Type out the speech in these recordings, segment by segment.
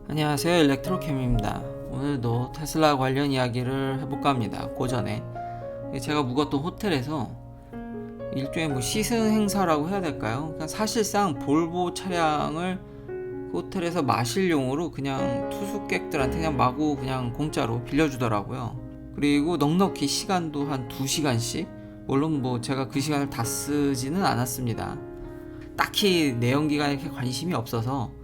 안녕하세요, 일렉트로캠입니다. 오늘도 테슬라 관련 이야기를 해볼까 합니다. 고전에 제가 묵었던 호텔에서 일종의 시승 행사라고 해야 될까요? 그러니까 사실상 볼보 차량을 그 호텔에서 마실용으로 그냥 투숙객들한테 그냥 마구 그냥 공짜로 빌려주더라고요. 그리고 넉넉히 시간도 한 2시간씩, 물론 제가 그 시간을 다 쓰지는 않았습니다. 딱히 내연기관에 이렇게 관심이 없어서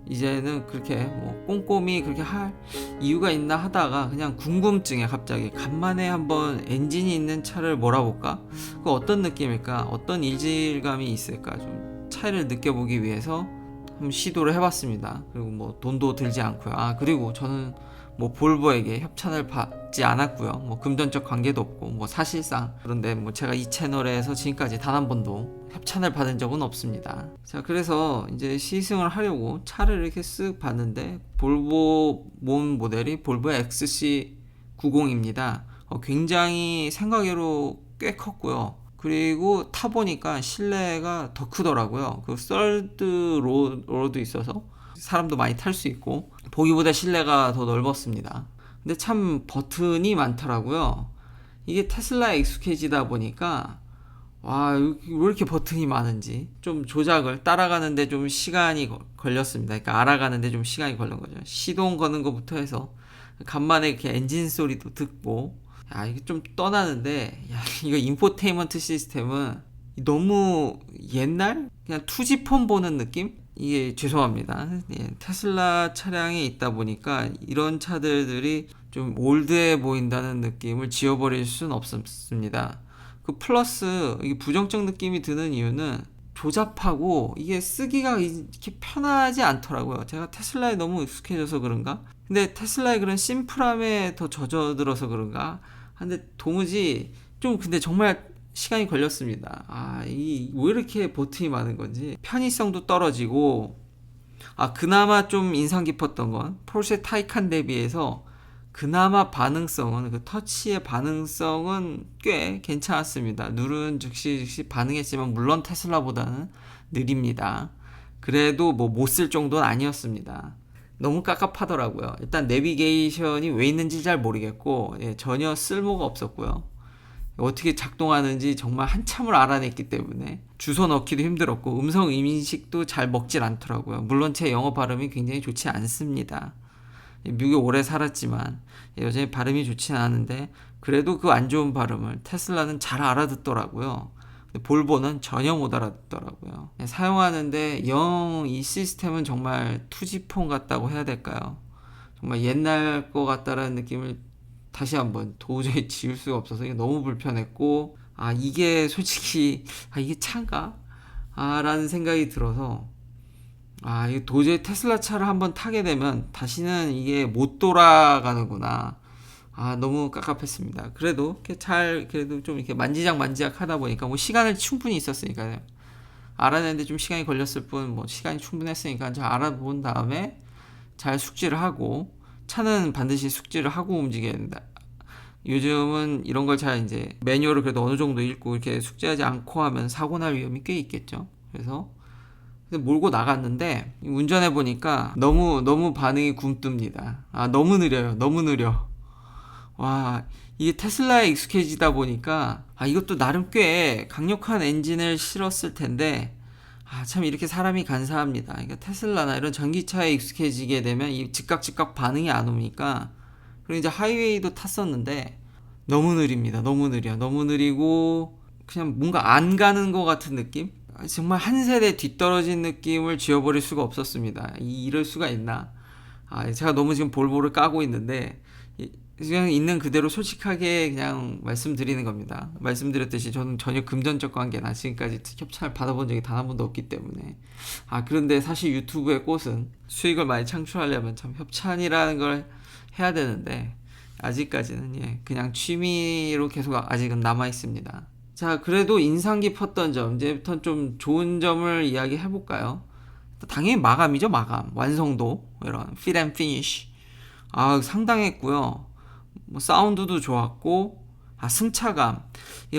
이제는 그렇게 꼼꼼히 그렇게 할 이유가 있나 하다가 그냥 궁금증에 갑자기 간만에 한번 엔진이 있는 차를 몰아볼까? 그 어떤 느낌일까? 어떤 일질감이 있을까? 좀 차이를 느껴보기 위해서 한번 시도를 해봤습니다. 그리고 돈도 들지 않고요. 그리고 저는 볼보에게 협찬을 받지 않았고요. 금전적 관계도 없고 사실상, 그런데 제가 이 채널에서 지금까지 단 한 번도 협찬을 받은 적은 없습니다. 자, 그래서 이제 시승을 하려고 차를 이렇게 쓱 봤는데 볼보 몸 모델이 볼보 XC90입니다. 굉장히 생각외로 꽤 컸고요. 그리고 타보니까 실내가 더 크더라고요. 그 썰드 로도 있어서 사람도 많이 탈 수 있고 보기보다 실내가 더 넓었습니다. 근데 참 버튼이 많더라고요. 이게 테슬라에 익숙해지다 보니까 왜 이렇게 버튼이 많은지 좀 조작을 따라가는데 좀 시간이 걸렸습니다. 그러니까 알아가는데 좀 시간이 걸린 거죠. 시동 거는 것부터 해서 간만에 이렇게 엔진 소리도 듣고, 이게 좀 떠나는데, 이거 인포테인먼트 시스템은 너무 옛날? 그냥 투지폰 보는 느낌? 이게 죄송합니다. 테슬라 차량에 있다 보니까 이런 차들이 좀 올드해 보인다는 느낌을 지워버릴 수는 없습니다. 그 플러스 이게 부정적 느낌이 드는 이유는 조잡하고 이게 쓰기가 이렇게 편하지 않더라고요. 제가 테슬라에 너무 익숙해져서 그런가? 근데 테슬라의 그런 심플함에 더 젖어들어서 그런가? 근데 도무지 근데 정말 시간이 걸렸습니다. 왜 이렇게 버튼이 많은 건지. 편의성도 떨어지고, 그나마 좀 인상 깊었던 건 포르쉐 타이칸 대비해서 그나마 반응성은, 그 터치의 반응성은 꽤 괜찮았습니다. 누른 즉시 반응했지만 물론 테슬라보다는 느립니다. 그래도 못 쓸 정도는 아니었습니다. 너무 깝깝하더라고요. 일단 내비게이션이 왜 있는지 잘 모르겠고, 전혀 쓸모가 없었고요. 어떻게 작동하는지 정말 한참을 알아냈기 때문에 주소 넣기도 힘들었고 음성 인식도 잘 먹질 않더라고요. 물론 제 영어 발음이 굉장히 좋지 않습니다. 미국에 오래 살았지만 여전히 발음이 좋지는 않은데, 그래도 그 안 좋은 발음을 테슬라는 잘 알아듣더라고요. 볼보는 전혀 못 알아듣더라고요. 사용하는데 영 이 시스템은 정말 투지폰 같다고 해야 될까요? 정말 옛날 거 같다라는 느낌을 다시 한번 도저히 지울 수가 없어서 이게 너무 불편했고, 이게 솔직히 이게 차인가? 라는 생각이 들어서, 이게 도저히 테슬라 차를 한번 타게 되면 다시는 이게 못 돌아가는구나. 너무 깝깝했습니다. 그래도 그래도 좀 이렇게 만지작 하다 보니까 시간을 충분히 있었으니까요. 알아내는데 좀 시간이 걸렸을 뿐 시간이 충분했으니까 잘 알아본 다음에 잘 숙지를 하고, 차는 반드시 숙지를 하고 움직여야 된다. 요즘은 이런 걸 잘 이제 매뉴얼을 그래도 어느 정도 읽고 이렇게 숙지하지 않고 하면 사고 날 위험이 꽤 있겠죠. 그래서 몰고 나갔는데 운전해 보니까 너무 반응이 굼뜹니다. 너무 느려요. 너무 느려. 이게 테슬라에 익숙해지다 보니까 이것도 나름 꽤 강력한 엔진을 실었을 텐데, 참 이렇게 사람이 간사합니다. 그러니까 테슬라나 이런 전기차에 익숙해지게 되면 이 즉각 반응이 안 오니까. 그리고 이제 하이웨이도 탔었는데 너무 느립니다. 너무 느리고 그냥 뭔가 안 가는 것 같은 느낌? 정말 한 세대 뒤떨어진 느낌을 지워버릴 수가 없었습니다. 이럴 수가 있나? 제가 너무 지금 볼보를 까고 있는데 그냥 있는 그대로 솔직하게 그냥 말씀드리는 겁니다. 말씀드렸듯이 저는 전혀 금전적 관계나 지금까지 협찬을 받아본 적이 단 한 번도 없기 때문에. 그런데 사실 유튜브의 꽃은 수익을 많이 창출하려면 참 협찬이라는 걸 해야 되는데 아직까지는 그냥 취미로 계속 아직은 남아 있습니다. 자, 그래도 인상 깊었던 점, 이제부터 좀 좋은 점을 이야기해 볼까요? 당연히 마감이죠. 마감, 완성도, 이런 fit and finish 상당했고요. 사운드도 좋았고, 승차감.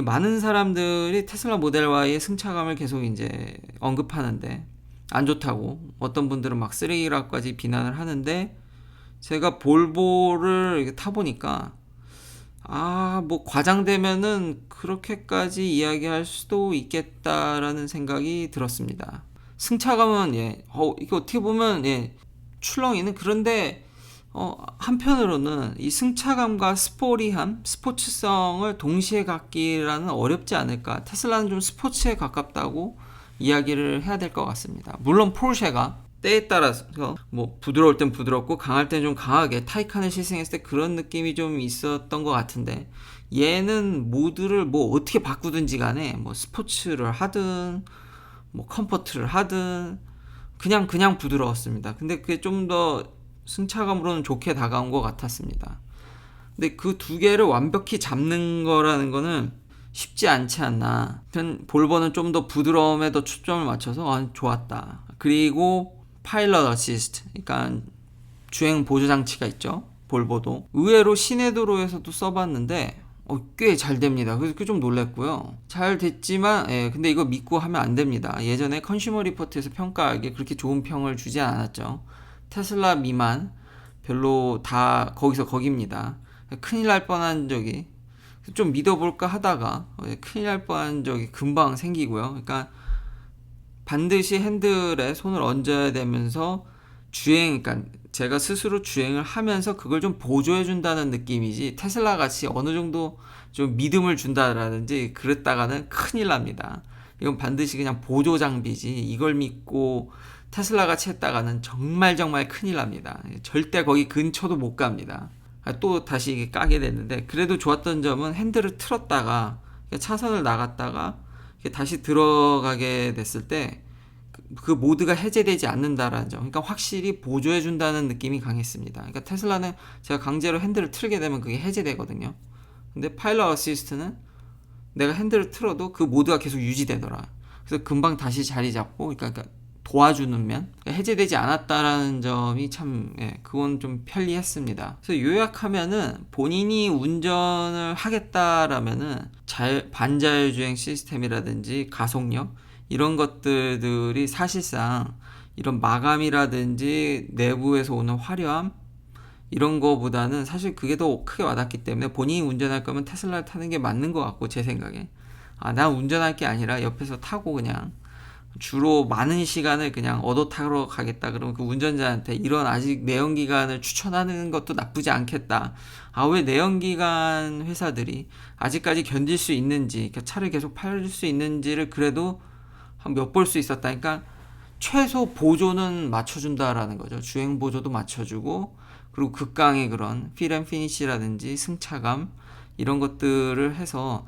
많은 사람들이 테슬라 모델 Y의 승차감을 계속 이제 언급하는데, 안 좋다고, 어떤 분들은 막 쓰레기라고까지 비난을 하는데, 제가 볼보를 이렇게 타보니까 뭐 과장되면은 그렇게까지 이야기할 수도 있겠다라는 생각이 들었습니다. 승차감은 이거 어떻게 보면 출렁이는, 그런데 한편으로는 이 승차감과 스포리함, 스포츠성을 동시에 갖기라는 어렵지 않을까. 테슬라는 좀 스포츠에 가깝다고 이야기를 해야 될 것 같습니다. 물론 포르쉐가 때에 따라서 뭐 부드러울 땐 부드럽고 강할 땐 좀 강하게 타이칸을 시승했을 때 그런 느낌이 좀 있었던 것 같은데, 얘는 모드를 뭐 어떻게 바꾸든지 간에 뭐 스포츠를 하든 뭐 컴포트를 하든 그냥 부드러웠습니다. 근데 그게 좀 더 승차감으로는 좋게 다가온 것 같았습니다. 근데 그 두 개를 완벽히 잡는 거라는 거는 쉽지 않지 않나. 볼버는 좀 더 부드러움에 더 초점을 맞춰서 좋았다. 그리고 파일럿 어시스트, 그러니까 주행 보조 장치가 있죠. 볼보도 의외로 시내도로에서도 써봤는데 꽤 잘 됩니다. 그래서 좀 놀랬고요. 잘 됐지만 근데 이거 믿고 하면 안 됩니다. 예전에 컨슈머 리포트에서 평가하기에 그렇게 좋은 평을 주지 않았죠. 테슬라 미만 별로 다 거기서 거기입니다. 큰일 날 뻔한 적이, 좀 믿어볼까 하다가 큰일 날 뻔한 적이 금방 생기고요. 그러니까 반드시 핸들에 손을 얹어야 되면서 그러니까 제가 스스로 주행을 하면서 그걸 좀 보조해 준다는 느낌이지, 테슬라 같이 어느 정도 좀 믿음을 준다라든지 그랬다가는 큰일 납니다. 이건 반드시 그냥 보조 장비지, 이걸 믿고 테슬라 같이 했다가는 정말 큰일 납니다. 절대 거기 근처도 못 갑니다. 또 다시 이게 까게 됐는데, 그래도 좋았던 점은 핸들을 틀었다가 차선을 나갔다가 다시 들어가게 됐을 때 그 모드가 해제되지 않는다라는 점, 그러니까 확실히 보조해준다는 느낌이 강했습니다. 그러니까 테슬라는 제가 강제로 핸들을 틀게 되면 그게 해제되거든요. 근데 파일럿 어시스트는 내가 핸들을 틀어도 그 모드가 계속 유지되더라. 그래서 금방 다시 자리 잡고, 그러니까 도와주는 면, 해제되지 않았다라는 점이 참 그건 좀 편리했습니다. 그래서 요약하면은 본인이 운전을 하겠다라면은 반자율주행 시스템이라든지 가속력 이런 것들이 사실상 이런 마감이라든지 내부에서 오는 화려함 이런 거보다는 사실 그게 더 크게 와닿기 때문에 본인이 운전할 거면 테슬라를 타는 게 맞는 것 같고, 제 생각에 난 운전할 게 아니라 옆에서 타고 그냥 주로 많은 시간을 그냥 얻어 타러 가겠다 그러면 그 운전자한테 이런 아직 내연기관을 추천하는 것도 나쁘지 않겠다. 왜 내연기관 회사들이 아직까지 견딜 수 있는지, 차를 계속 팔 수 있는지를 그래도 한 몇 볼 수 있었다니까. 최소 보조는 맞춰준다라는 거죠. 주행 보조도 맞춰주고, 그리고 극강의 그런 필 앤 피니시라든지 승차감 이런 것들을 해서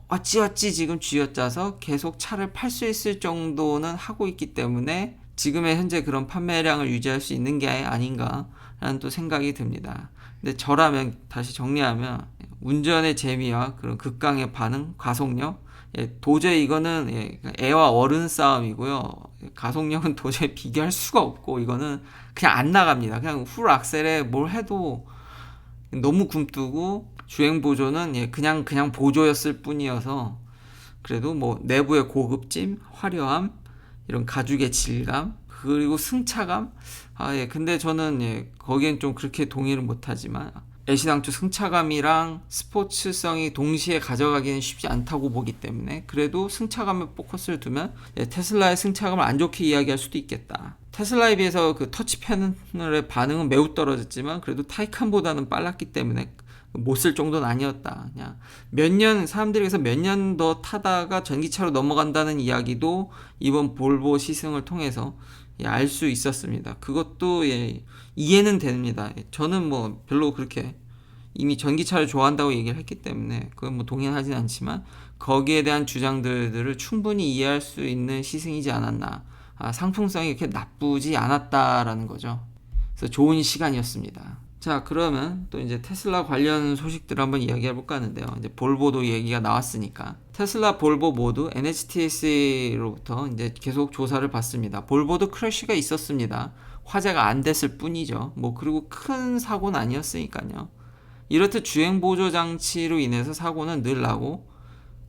어찌어찌 지금 쥐어짜서 계속 차를 팔 수 있을 정도는 하고 있기 때문에 지금의 현재 그런 판매량을 유지할 수 있는 게 아닌가라는 또 생각이 듭니다. 근데 저라면, 다시 정리하면, 운전의 재미와 그런 극강의 반응, 가속력, 도저히 이거는 애와 어른 싸움이고요. 가속력은 도저히 비교할 수가 없고, 이거는 그냥 안 나갑니다. 그냥 풀 악셀에 뭘 해도 너무 굼뜨고, 주행 보조는 그냥 보조였을 뿐이어서, 그래도 뭐 내부의 고급짐, 화려함, 이런 가죽의 질감, 그리고 승차감, 근데 저는 거기엔 좀 그렇게 동의를 못하지만, 애시당초 승차감이랑 스포츠성이 동시에 가져가기는 쉽지 않다고 보기 때문에, 그래도 승차감에 포커스를 두면 테슬라의 승차감을 안 좋게 이야기할 수도 있겠다. 테슬라에 비해서 그 터치 패널의 반응은 매우 떨어졌지만 그래도 타이칸보다는 빨랐기 때문에 못 쓸 정도는 아니었다. 그냥 사람들에게서 몇 년 더 타다가 전기차로 넘어간다는 이야기도 이번 볼보 시승을 통해서 알 수 있었습니다. 그것도 이해는 됩니다. 저는 뭐 별로 그렇게 이미 전기차를 좋아한다고 얘기를 했기 때문에 그건 뭐 동의하진 않지만, 거기에 대한 주장들을 충분히 이해할 수 있는 시승이지 않았나. 상품성이 이렇게 나쁘지 않았다라는 거죠. 그래서 좋은 시간이었습니다. 자, 그러면 또 이제 테슬라 관련 소식들을 한번 이야기해 볼까 하는데요. 이제 볼보도 얘기가 나왔으니까, 테슬라 볼보 모두 NHTSA로부터 이제 계속 조사를 받습니다. 볼보도 크래시가 있었습니다. 화재가 안 됐을 뿐이죠. 그리고 큰 사고는 아니었으니까요. 이렇듯 주행 보조 장치로 인해서 사고는 늘 나고,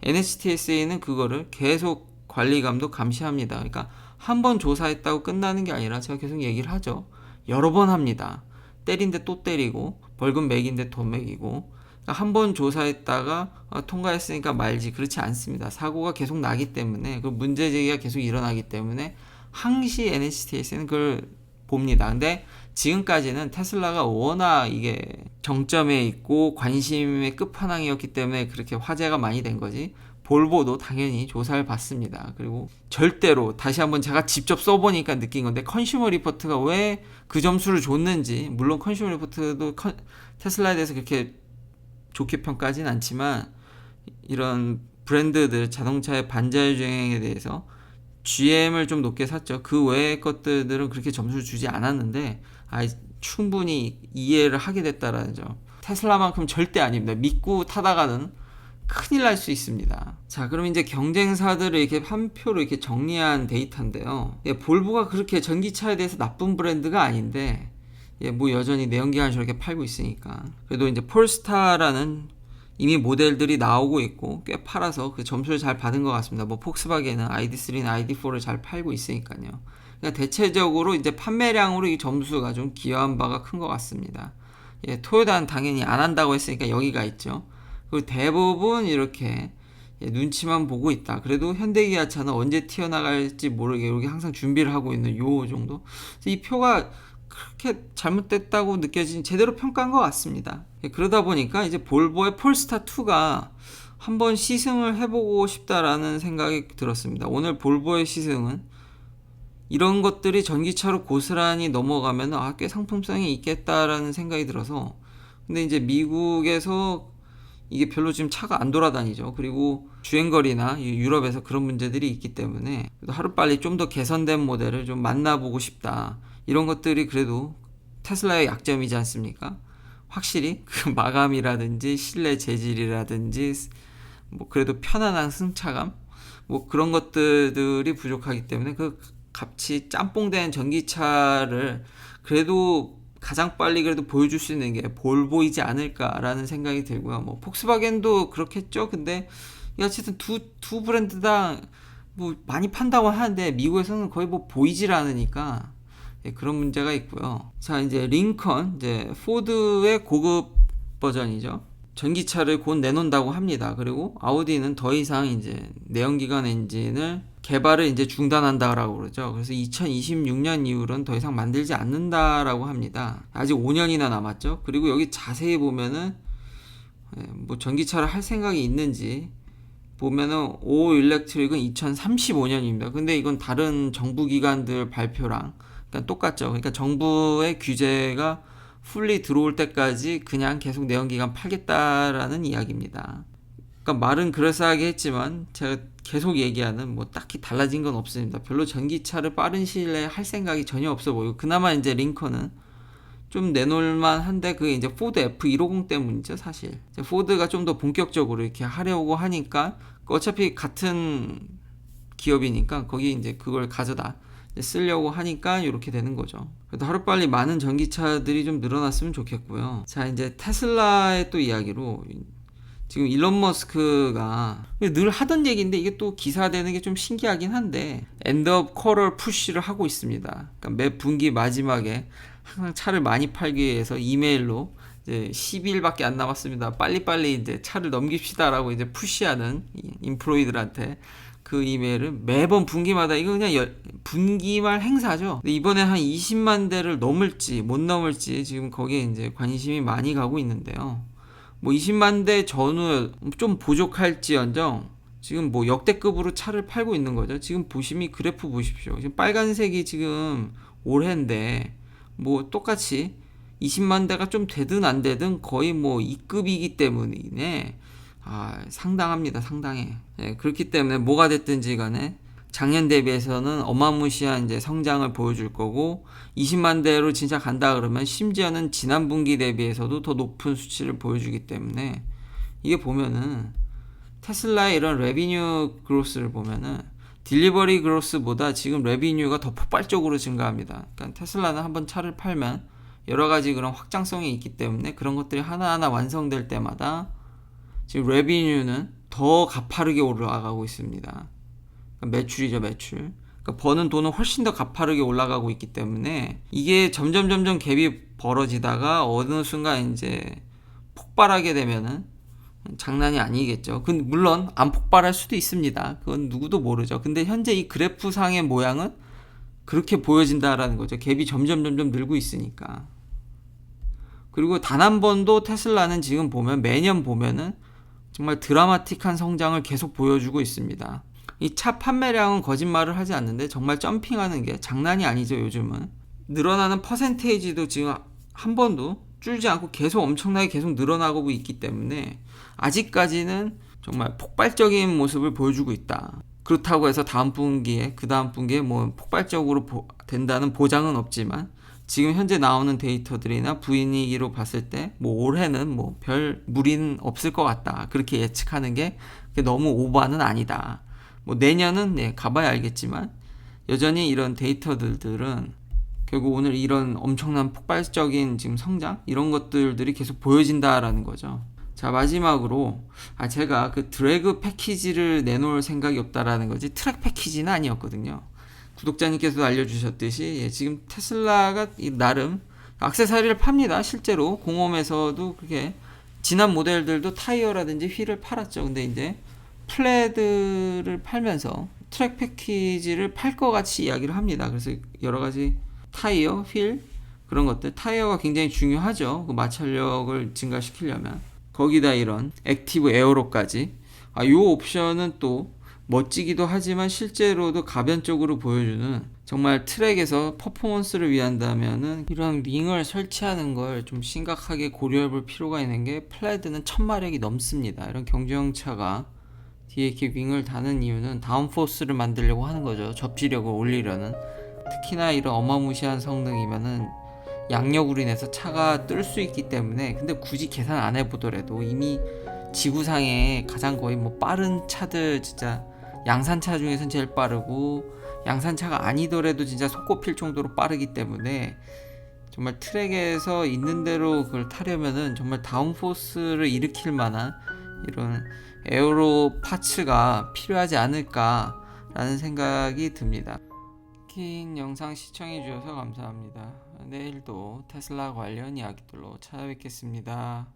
NHTSA는 그거를 계속 관리 감독 감시합니다. 그러니까 한 번 조사했다고 끝나는 게 아니라 제가 계속 얘기를 하죠. 여러 번 합니다. 때린데 또 때리고 벌금 매긴데 돈 매기고. 그러니까 한 번 조사했다가 통과했으니까 말지, 그렇지 않습니다. 사고가 계속 나기 때문에, 그 문제 제기가 계속 일어나기 때문에 항시 NHTS는 그걸 봅니다. 근데 지금까지는 테슬라가 워낙 이게 정점에 있고 관심의 끝판왕이었기 때문에 그렇게 화제가 많이 된 거지, 볼보도 당연히 조사를 받습니다. 그리고 절대로, 다시 한번 제가 직접 써보니까 느낀 건데, 컨슈머 리포트가 왜 그 점수를 줬는지, 물론 컨슈머 리포트도 테슬라에 대해서 그렇게 좋게 평가하진 않지만, 이런 브랜드들, 자동차의 반자율주행에 대해서 GM을 좀 높게 샀죠. 그 외의 것들은 그렇게 점수를 주지 않았는데, 충분히 이해를 하게 됐다라는 점. 테슬라만큼 절대 아닙니다. 믿고 타다가는 큰일 날 수 있습니다. 자, 그럼 이제 경쟁사들을 이렇게 한 표로 이렇게 정리한 데이터인데요. 볼보가 그렇게 전기차에 대해서 나쁜 브랜드가 아닌데, 뭐 여전히 내연기관을 저렇게 팔고 있으니까. 그래도 이제 폴스타라는 이미 모델들이 나오고 있고 꽤 팔아서 그 점수를 잘 받은 것 같습니다. 뭐 폭스바겐은 ID3나 ID4를 잘 팔고 있으니까요. 그러니까 대체적으로 이제 판매량으로 이 점수가 좀 기여한 바가 큰 것 같습니다. 토요타는 당연히 안 한다고 했으니까 여기가 있죠. 그리고 대부분 이렇게 눈치만 보고 있다. 그래도 현대기아차는 언제 튀어나갈지 모르게 이렇게 항상 준비를 하고 있는 요 정도. 이 표가 그렇게 잘못됐다고 느껴진, 제대로 평가한 것 같습니다. 그러다 보니까 이제 볼보의 폴스타 2가 한번 시승을 해보고 싶다라는 생각이 들었습니다. 오늘 볼보의 시승은 이런 것들이 전기차로 고스란히 넘어가면 꽤 상품성이 있겠다라는 생각이 들어서. 근데 이제 미국에서 이게 별로 지금 차가 안 돌아다니죠. 그리고 주행거리나 유럽에서 그런 문제들이 있기 때문에 하루빨리 좀 더 개선된 모델을 좀 만나보고 싶다. 이런 것들이 그래도 테슬라의 약점이지 않습니까? 확실히 그 마감이라든지 실내 재질이라든지 뭐 그래도 편안한 승차감, 뭐 그런 것들이 부족하기 때문에 그 값이 짬뽕된 전기차를 그래도 가장 빨리 그래도 보여줄 수 있는 게 볼보이지 않을까라는 생각이 들고요. 뭐 폭스바겐도 그렇겠죠. 근데 어쨌든 두 브랜드 다 뭐 많이 판다고 하는데 미국에서는 거의 뭐 보이질 않으니까 그런 문제가 있고요. 자, 이제 링컨, 이제 포드의 고급 버전이죠. 전기차를 곧 내놓는다고 합니다. 그리고 아우디는 더 이상 이제 내연기관 엔진을 개발을 이제 중단한다라고 그러죠. 그래서 2026년 이후로는 더 이상 만들지 않는다라고 합니다. 아직 5년이나 남았죠. 그리고 여기 자세히 보면은 뭐 전기차를 할 생각이 있는지 보면은 오 일렉트릭은 2035년입니다. 근데 이건 다른 정부 기관들 발표랑 그러니까 똑같죠. 그러니까 정부의 규제가 풀리 들어올 때까지 그냥 계속 내연기관 팔겠다라는 이야기입니다. 그러니까 말은 그럴싸하게 했지만 제가 계속 얘기하는 뭐 딱히 달라진 건 없습니다. 별로 전기차를 빠른 시일 내에 할 생각이 전혀 없어 보이고, 그나마 이제 링컨은 좀 내놓을만 한데 그게 이제 포드 F150 때문이죠, 사실. 포드가 좀 더 본격적으로 이렇게 하려고 하니까 어차피 같은 기업이니까 거기 이제 그걸 가져다 쓰려고 하니까 이렇게 되는 거죠. 그래도 하루빨리 많은 전기차들이 좀 늘어났으면 좋겠고요. 자, 이제 테슬라의 또 이야기로, 지금 일론 머스크가 늘 하던 얘기인데 이게 또 기사되는 게 좀 신기하긴 한데, 엔드 업 쿼터 푸시를 하고 있습니다. 그러니까 매 분기 마지막에 항상 차를 많이 팔기 위해서 이메일로 이제 12일밖에 안 남았습니다. 빨리빨리 이제 차를 넘깁시다라고 이제 푸시하는 인플로이들한테 그 이메일을 매번 분기마다, 이거 그냥 분기말 행사죠. 근데 이번에 한 20만 대를 넘을지 못 넘을지 지금 거기에 이제 관심이 많이 가고 있는데요. 뭐 20만 대 전후 좀 부족할지언정 지금 뭐 역대급으로 차를 팔고 있는 거죠. 지금 보시면 그래프 보십시오. 지금 빨간색이 지금 올해인데 뭐 똑같이 20만 대가 좀 되든 안 되든 거의 뭐 2급이기 때문에 상당합니다. 상당해. 그렇기 때문에 뭐가 됐든지 간에 작년 대비해서는 어마무시한 이제 성장을 보여줄 거고, 20만 대로 진짜 간다 그러면 심지어는 지난 분기 대비해서도 더 높은 수치를 보여주기 때문에, 이게 보면은 테슬라의 이런 레비뉴 그로스를 보면은 딜리버리 그로스보다 지금 레비뉴가 더 폭발적으로 증가합니다. 그러니까 테슬라는 한번 차를 팔면 여러 가지 그런 확장성이 있기 때문에 그런 것들이 하나하나 완성될 때마다 지금 레비뉴는 더 가파르게 올라가고 있습니다. 그러니까 매출이죠, 매출. 그러니까 버는 돈은 훨씬 더 가파르게 올라가고 있기 때문에 이게 점점 갭이 벌어지다가 어느 순간 이제 폭발하게 되면은 장난이 아니겠죠. 근데 물론 안 폭발할 수도 있습니다. 그건 누구도 모르죠. 근데 현재 이 그래프상의 모양은 그렇게 보여진다라는 거죠. 갭이 점점 늘고 있으니까. 그리고 단 한 번도 테슬라는 지금 보면 매년 보면은 정말 드라마틱한 성장을 계속 보여주고 있습니다. 이 차 판매량은 거짓말을 하지 않는데 정말 점핑하는 게 장난이 아니죠. 요즘은 늘어나는 퍼센테이지도 지금 한 번도 줄지 않고 계속 엄청나게 계속 늘어나고 있기 때문에 아직까지는 정말 폭발적인 모습을 보여주고 있다. 그렇다고 해서 다음 분기에 그 다음 분기에 뭐 폭발적으로 된다는 보장은 없지만 지금 현재 나오는 데이터들이나 분위기로 봤을 때 뭐 올해는 뭐 별 무리는 없을 것 같다. 그렇게 예측하는 게 너무 오버는 아니다. 뭐 내년은 가봐야 알겠지만 여전히 이런 데이터들은 결국 오늘 이런 엄청난 폭발적인 지금 성장 이런 것들이 계속 보여진다라는 거죠. 자, 마지막으로 제가 그 드래그 패키지를 내놓을 생각이 없다라는 거지 트랙 패키지는 아니었거든요. 구독자님께서도 알려주셨듯이 지금 테슬라가 나름 액세서리를 팝니다. 실제로 공홈에서도 그게 지난 모델들도 타이어라든지 휠을 팔았죠. 근데 이제 플레드를 팔면서 트랙 패키지를 팔 것 같이 이야기를 합니다. 그래서 여러 가지 타이어, 휠 그런 것들 타이어가 굉장히 중요하죠. 그 마찰력을 증가시키려면 거기다 이런 액티브 에어로까지 이 옵션은 또 멋지기도 하지만 실제로도 가변적으로 보여주는 정말 트랙에서 퍼포먼스를 위한다면은 이런 링을 설치하는 걸 좀 심각하게 고려해 볼 필요가 있는 게 플레드는 1000마력이 넘습니다. 이런 경주형차가 뒤에 이렇게 윙을 다는 이유는 다운포스를 만들려고 하는 거죠. 접지력을 올리려는. 특히나 이런 어마무시한 성능이면은 양력으로 인해서 차가 뜰 수 있기 때문에 근데 굳이 계산 안 해보더라도 이미 지구상에 가장 거의 뭐 빠른 차들 진짜 양산차 중에선 제일 빠르고 양산차가 아니더라도 진짜 손꼽힐 정도로 빠르기 때문에 정말 트랙에서 있는 대로 그걸 타려면은 정말 다운포스를 일으킬 만한 이런 에어로 파츠가 필요하지 않을까라는 생각이 듭니다. 긴 영상 시청해주셔서 감사합니다. 내일도 테슬라 관련 이야기들로 찾아뵙겠습니다.